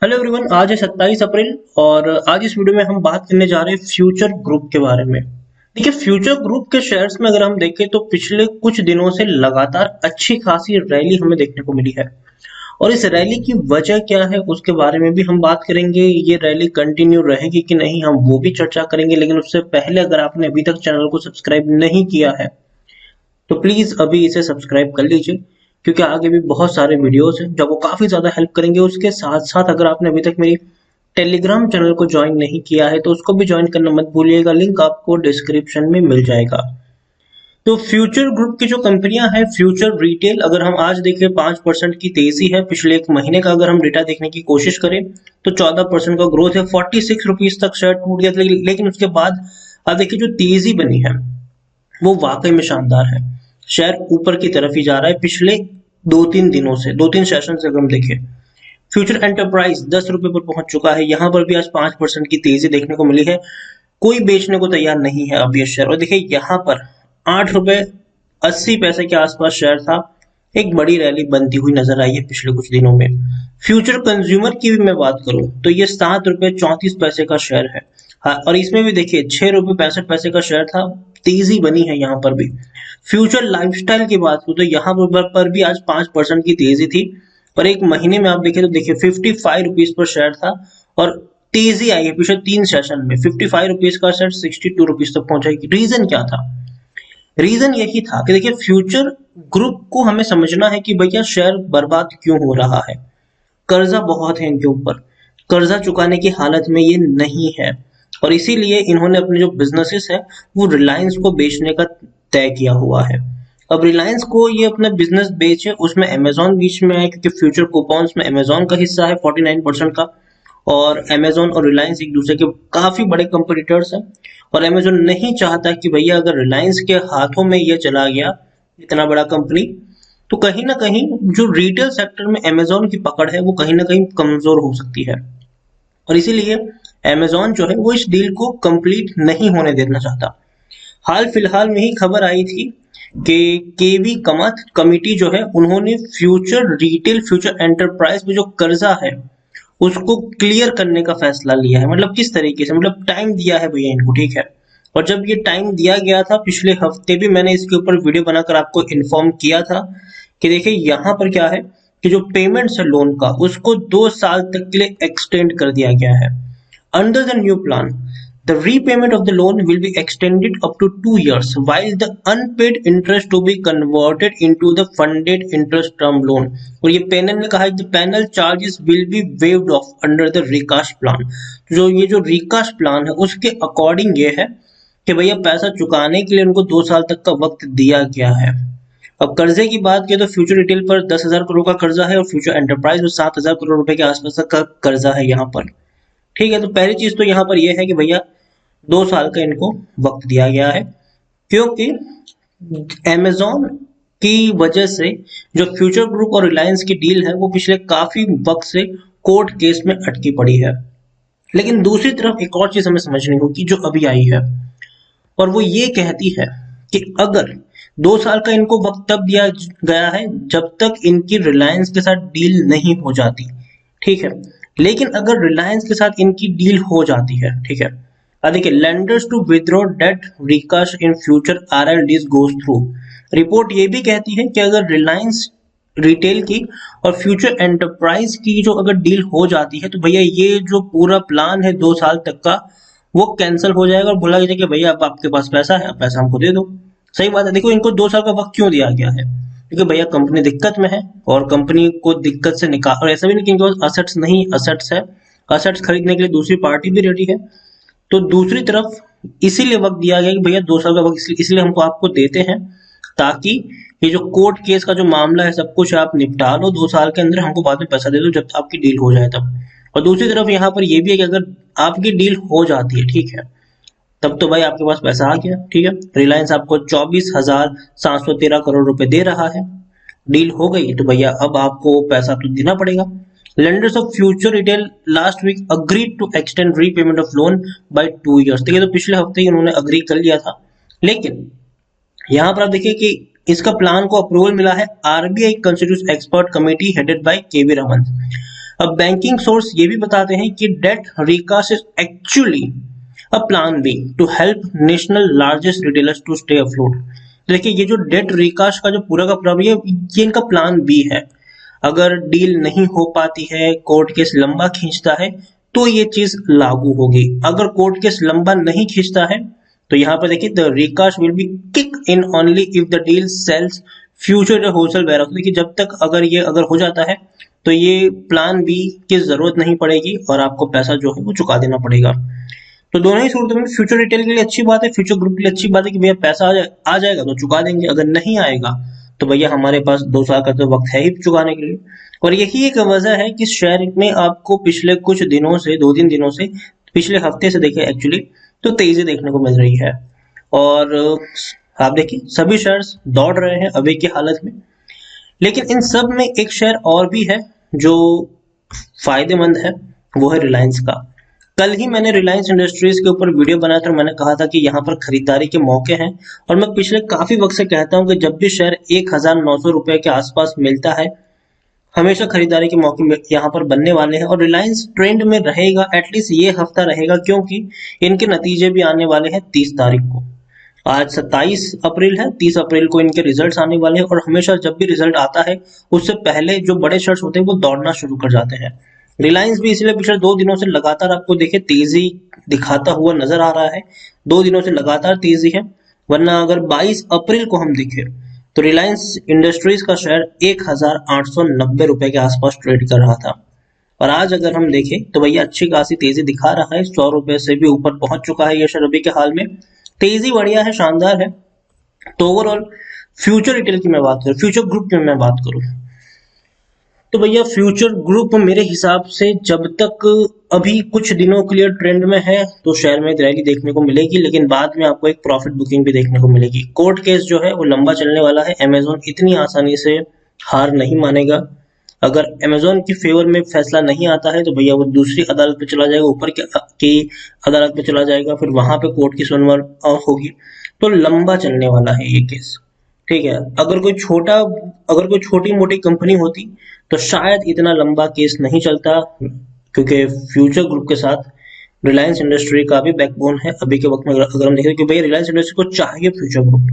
Hello everyone, आज है 27 अप्रैल और आज इस वीडियो में हम बात करने जा रहे हैं फ्यूचर ग्रुप के बारे में। देखिए, फ्यूचर ग्रुप के शेयर्स में अगर हम देखें तो पिछले कुछ दिनों से लगातार अच्छी खासी रैली हमें देखने को मिली है और इस रैली की वजह क्या है उसके बारे में भी हम बात करेंगे। ये रैली कंटिन्यू रहेगी कि नहीं, हम वो भी चर्चा करेंगे। लेकिन उससे पहले अगर आपने अभी तक चैनल को सब्सक्राइब नहीं किया है तो प्लीज अभी इसे सब्सक्राइब कर लीजिए, क्योंकि आगे भी बहुत सारे वीडियोस हैं जो आपको काफी ज्यादा हेल्प करेंगे। उसके साथ साथ अगर आपने अभी तक मेरी टेलीग्राम चैनल को ज्वाइन नहीं किया है तो उसको भी ज्वाइन करना मत भूलिएगा, लिंक आपको डिस्क्रिप्शन में मिल जाएगा। तो फ्यूचर ग्रुप की जो कंपनियां हैं, फ्यूचर रिटेल, अगर हम आज देखें 5% की तेजी है। पिछले एक महीने का अगर हम डेटा देखने की कोशिश करें तो 14% का ग्रोथ है। 46 रुपीज तक शेयर टूट गया था, लेकिन उसके बाद आप देखिए जो तेजी बनी है वो वाकई में शानदार है। शेयर ऊपर की तरफ ही जा रहा है पिछले 2-3 दिनों से, 2-3 सेशन से अगर हम देखें। फ्यूचर एंटरप्राइज 10 रुपए पर पहुंच चुका है, यहां पर भी आज 5% की तेजी देखने को मिली है। कोई बेचने को तैयार नहीं है अब ये शेयर। और देखिए यहाँ पर 8 रुपए 80 पैसे के आसपास शेयर था। एक बड़ी रैली बनती हुई नजर आई है पिछले कुछ दिनों में। फ्यूचर कंज्यूमर की भी मैं बात करूं तो ये 7 रुपए 34 पैसे का शेयर है। हाँ, और इसमें भी देखिए 6 रुपए 65 पैसे का शेयर था। तेजी बनी है यहाँ पर भी। फ्यूचर लाइफस्टाइल की बात करूं तो यहाँ पर भी आज 5% की तेजी थी। और एक महीने में आप देखें तो देखिए 55 रुपीज पर शेयर था और तेजी आई है पिछले 3 सेशन में। 55 रुपीज का शेयर 62 रुपीज तक पहुंचा। रीजन क्या था? रीजन यही था कि देखिए फ्यूचर ग्रुप को हमें समझना है कि भैया शेयर बर्बाद क्यों हो रहा है। कर्जा बहुत है इनके ऊपर, कर्जा चुकाने की हालत में ये नहीं है और इसीलिए इन्होंने अपने जो बिजनेसेस है वो रिलायंस को बेचने का तय किया हुआ है। अब रिलायंस को ये अपना बिजनेस बेचे, उसमें अमेजोन बीच में है, क्योंकि फ्यूचर कूपन्स में अमेजोन का हिस्सा है 49% का। और अमेजोन और रिलायंस एक दूसरे के काफी बड़े कंपटीटर्स हैं और अमेजोन नहीं चाहता कि भैया अगर रिलायंस के हाथों में ये चला गया इतना बड़ा कंपनी, तो कहीं ना कहीं जो रिटेल सेक्टर में अमेजोन की पकड़ है वो कहीं ना कहीं कमजोर हो सकती है। और इसीलिए अमेजोन जो है वो इस डील को कंप्लीट नहीं होने देना चाहता। हाल फिलहाल में ही खबर आई थी कि केवी कमत कमिटी जो है उन्होंने फ्यूचर रिटेल, फ्यूचर एंटरप्राइज में जो कर्जा है उसको क्लियर करने का फैसला लिया है। मतलब किस तरीके से, मतलब टाइम दिया है भैया इनको, ठीक है। और जब ये टाइम दिया गया था, पिछले हफ्ते भी मैंने इसके ऊपर वीडियो बनाकर आपको इन्फॉर्म किया था कि देखिए यहाँ पर क्या है कि जो पेमेंट्स है लोन का उसको 2 साल तक के लिए एक्सटेंड कर दिया गया है। Under the new plan, the repayment of the loan will be extended up to 2 years, while the unpaid interest to be converted into the funded interest term loan। और ये पैनल ने कहा है कि penal charges will be waived off under the recast plan. जो ये जो रिकाश plan है उसके अकॉर्डिंग ये है कि भैया पैसा चुकाने के लिए उनको 2 साल तक का वक्त दिया गया है। अब कर्जे की बात करें तो फ्यूचर रिटेल पर 10,000 करोड़ का कर्जा है और फ्यूचर एंटरप्राइज में 7,000 करोड़ रुपए के आसपास का कर्जा है यहाँ पर। ठीक है, तो पहली चीज तो यहाँ पर यह है कि भैया 2 साल का इनको वक्त दिया गया है, क्योंकि अमेजोन की वजह से जो फ्यूचर ग्रुप और रिलायंस की डील है वो पिछले काफी वक्त से कोर्ट केस में अटकी पड़ी है। लेकिन दूसरी तरफ एक और चीज हमें समझनी होगी जो अभी आई है, और वो ये कहती है कि अगर 2 साल का इनको वक्त तब दिया गया है जब तक इनकी रिलायंस के साथ डील नहीं हो जाती, ठीक है। लेकिन अगर रिलायंस के साथ इनकी डील हो जाती है, ठीक है, देखिए lenders to withdraw debt recast in future RLDs goes through. Report ये भी कहती है कि अगर रिलायंस रिटेल की और फ्यूचर एंटरप्राइज की जो अगर डील हो जाती है तो भैया ये जो पूरा प्लान है 2 साल तक का वो कैंसिल हो जाएगा और बोला जाएगा कि भैया अब आपके पास पैसा है, अब पैसा हमको दे दो। सही बात है। देखो इनको 2 साल का वक्त क्यों दिया गया है, क्योंकि भैया कंपनी दिक्कत में है और कंपनी को दिक्कत से निकाल, और ऐसा भी नहीं कि इनके पास असेट्स नहीं, असेट्स है। असेट्स खरीदने के लिए दूसरी पार्टी भी रेडी है। तो दूसरी तरफ इसीलिए वक्त दिया गया कि भैया 2 साल का वक्त इसलिए हमको आपको देते हैं ताकि ये जो कोर्ट केस का जो मामला है सब कुछ आप निपटा लो 2 साल के अंदर, हमको बाद में पैसा दे दो जब आपकी डील हो जाए तब। और दूसरी तरफ यहाँ पर ये भी है कि अगर आपकी डील हो जाती है, ठीक है, तब तो भाई आपके पास पैसा आ गया, ठीक है। रिलायंस आपको 24,713 करोड़ रुपए दे रहा है, डील हो गई तो भैया अब आपको पैसा तो देना पड़ेगा। Lenders of future retail last week agreed to extend repayment of loan by 2 years। देखिए तो पिछले हफ्ते ही उन्होंने अग्री कर लिया था, लेकिन यहाँ पर आप देखिए कि इसका प्लान को अप्रूवल मिला है RBI constitute expert committee headed by KV Raman. अब बैंकिंग सोर्स ये भी बताते हैं कि debt recast is actually a plan B to help national largest retailers to stay afloat. देखिए ये जो डेट रिकास्ट का जो पूरा का पूरा ये इनका प्लान बी है। अगर डील नहीं हो पाती है, कोर्ट केस लंबा खींचता है, तो ये चीज लागू होगी। अगर कोर्ट केस लंबा नहीं खींचता है तो यहाँ पर देखिए the recast will be kick in only if the deal sells Future wholesale warehouse. देखिए जब तक अगर हो जाता है तो ये प्लान बी की जरूरत नहीं पड़ेगी और आपको पैसा जो है वो चुका देना पड़ेगा। तो दोनों ही सूरतों में फ्यूचर रिटेल के लिए अच्छी बात है, फ्यूचर ग्रुप के लिए अच्छी बात है कि भैया पैसा आ जाएगा तो चुका देंगे, अगर नहीं आएगा तो भैया हमारे पास 2 साल का तो वक्त है ही चुकाने के लिए। और यही एक वजह है कि शेयर में आपको पिछले कुछ दिनों से 2-3 दिनों से, पिछले हफ्ते से देखे एक्चुअली तो तेजी देखने को मिल रही है। और आप देखिए सभी शेयर्स दौड़ रहे हैं अभी की हालत में। लेकिन इन सब में एक शेयर और भी है जो फायदेमंद है, वो है रिलायंस का। कल ही मैंने रिलायंस इंडस्ट्रीज के ऊपर वीडियो बनाया था और मैंने कहा था कि यहाँ पर खरीदारी के मौके हैं। और मैं पिछले काफी वक्त से कहता हूँ कि जब भी शेयर 1900 रुपए के आसपास मिलता है, हमेशा खरीदारी के मौके यहाँ पर बनने वाले हैं। और रिलायंस ट्रेंड में रहेगा, एटलीस्ट ये हफ्ता रहेगा, क्योंकि इनके नतीजे भी आने वाले हैं 30 तारीख को। आज 27 अप्रैल है, 30 अप्रैल को इनके रिजल्ट्स आने वाले हैं। और हमेशा जब भी रिजल्ट आता है उससे पहले जो बड़े शेयर्स होते हैं वो दौड़ना शुरू कर जाते हैं। रिलायंस भी इसलिए पिछले 2 दिनों से लगातार आपको देखे तेजी दिखाता हुआ नजर आ रहा है, 2 दिनों से लगातार तेजी है। वरना अगर 22 अप्रैल को हम देखें तो रिलायंस इंडस्ट्रीज का शेयर 1890 रुपए के आसपास ट्रेड कर रहा था। और आज अगर हम देखें तो भैया अच्छी खासी तेजी दिखा रहा है, 100 रुपए से भी ऊपर पहुंच चुका है ये शेयर अभी के हाल में। तेजी बढ़िया है, शानदार है। तो ओवरऑल फ्यूचर रिटेल की मैं बात करूं, फ्यूचर ग्रुप की मैं बात करूं तो भैया फ्यूचर ग्रुप मेरे हिसाब से जब तक अभी कुछ दिनों के लिए ट्रेंड में है तो शेयर में रैली देखने को मिलेगी, लेकिन बाद में आपको एक प्रॉफिट बुकिंग भी देखने को मिलेगी। कोर्ट केस जो है वो लंबा चलने वाला है, अमेजोन इतनी आसानी से हार नहीं मानेगा। अगर अमेजोन की फेवर में फैसला नहीं आता है तो भैया वो दूसरी अदालत पे चला जाएगा, ऊपर की अदालत पे चला जाएगा, फिर वहां पे कोर्ट की सुनवाई होगी। तो लंबा चलने वाला है ये केस, ठीक है। अगर कोई छोटी मोटी कंपनी होती तो शायद इतना लंबा केस नहीं चलता, क्योंकि फ्यूचर ग्रुप के साथ रिलायंस इंडस्ट्री का भी बैकबोन है अभी के वक्त में। अगर हम देखें कि भैया रिलायंस इंडस्ट्री को चाहिए फ्यूचर ग्रुप,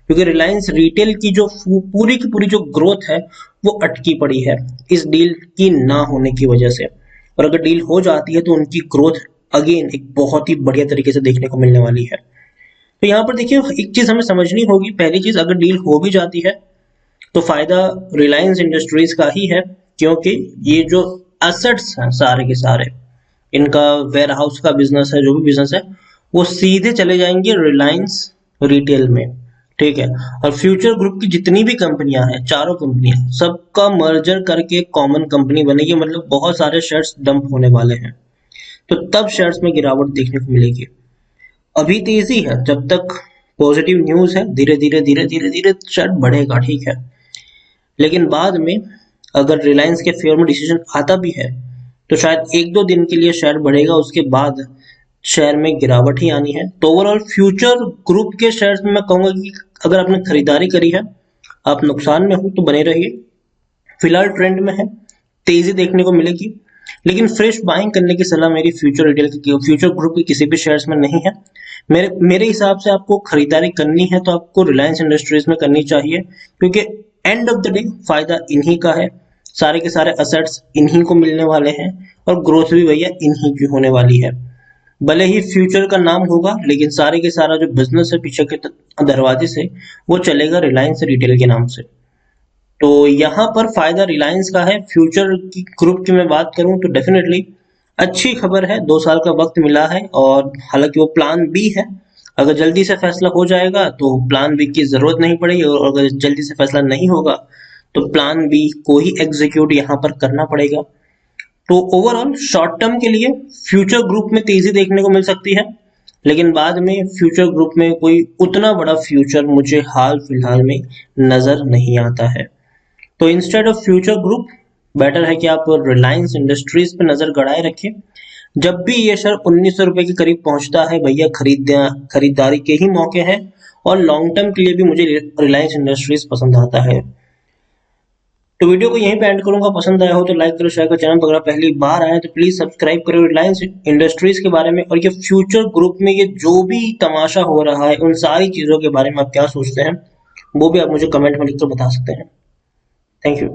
क्योंकि रिलायंस रिटेल की जो पूरी की पूरी जो ग्रोथ है वो अटकी पड़ी है इस डील की ना होने की वजह से। और अगर डील हो जाती है तो उनकी ग्रोथ अगेन एक बहुत ही बढ़िया तरीके से देखने को मिलने वाली है। तो यहाँ पर देखिए एक चीज हमें समझनी होगी, पहली चीज अगर डील हो भी जाती है तो फायदा रिलायंस इंडस्ट्रीज का ही है, क्योंकि ये जो एसेट्स हैं सारे के सारे, इनका वेयर हाउस का बिजनेस है, जो भी बिजनेस है वो सीधे चले जाएंगे रिलायंस रिटेल में, ठीक है। और फ्यूचर ग्रुप की जितनी भी कंपनियां हैं, चारों कंपनियां, सबका मर्जर करके कॉमन कंपनी बनेगी, मतलब बहुत सारे शेयर्स डंप होने वाले हैं। तो तब शेयर्स में गिरावट देखने को मिलेगी। अभी तेजी है, जब तक पॉजिटिव न्यूज है, धीरे धीरे धीरे धीरे धीरे शेयर बढ़ेगा, ठीक है। लेकिन बाद में अगर रिलायंस के फेवर में डिसीजन आता भी है तो शायद 1-2 दिन के लिए शेयर बढ़ेगा, उसके बाद शेयर में गिरावट ही आनी है। तो ओवरऑल फ्यूचर ग्रुप के शेयर्स में मैं कहूंगा कि अगर आपने खरीदारी करी है, आप नुकसान में हो तो बने रहिए। फिलहाल ट्रेंड में है, तेजी देखने को मिलेगी, लेकिन फ्रेश बाइंग करने की सलाह मेरी फ्यूचर रिटेल की, फ्यूचर ग्रुप के किसी भी शेयर्स में नहीं है। मेरे हिसाब से आपको खरीदारी करनी है तो आपको रिलायंस इंडस्ट्रीज में करनी चाहिए, क्योंकि एंड ऑफ द डे फायदा इन्हीं का है, सारे के सारे असेट्स इन्हीं को मिलने वाले हैं और ग्रोथ भी भैया इन्हीं की होने वाली है। भले ही फ्यूचर का नाम होगा, लेकिन सारे के सारा जो बिजनेस है पीछे के दरवाजे से वो चलेगा रिलायंस रिटेल के नाम से। तो यहाँ पर फायदा रिलायंस का है। फ्यूचर की ग्रुप की मैं बात करूं तो डेफिनेटली अच्छी खबर है, 2 साल का वक्त मिला है और हालांकि वो प्लान बी है। अगर जल्दी से फैसला हो जाएगा तो प्लान बी की जरूरत नहीं पड़ेगी, और अगर जल्दी से फैसला नहीं होगा तो प्लान बी को ही एग्जीक्यूट यहाँ पर करना पड़ेगा। तो ओवरऑल शॉर्ट टर्म के लिए फ्यूचर ग्रुप में तेजी देखने को मिल सकती है, लेकिन बाद में फ्यूचर ग्रुप में कोई उतना बड़ा फ्यूचर मुझे हाल फिलहाल में नजर नहीं आता है। तो instead of future group better है कि आप रिलायंस इंडस्ट्रीज पे नजर गड़ाए रखिए। जब भी ये शेयर 1900 रुपए के करीब पहुंचता है भैया खरीदारी के ही मौके हैं, और लॉन्ग टर्म के लिए भी मुझे रिलायंस इंडस्ट्रीज पसंद आता है। तो वीडियो को यहीं पे एंड करूंगा। पसंद आया हो तो लाइक करो, शेयर करो। चैनल पर अगर पहली बार आए तो प्लीज सब्सक्राइब करो। रिलायंस इंडस्ट्रीज के बारे में और ये फ्यूचर ग्रुप में ये जो भी तमाशा हो रहा है उन सारी चीजों के बारे में आप क्या सोचते हैं वो भी आप मुझे कमेंट में लिखकर बता सकते हैं। Thank you.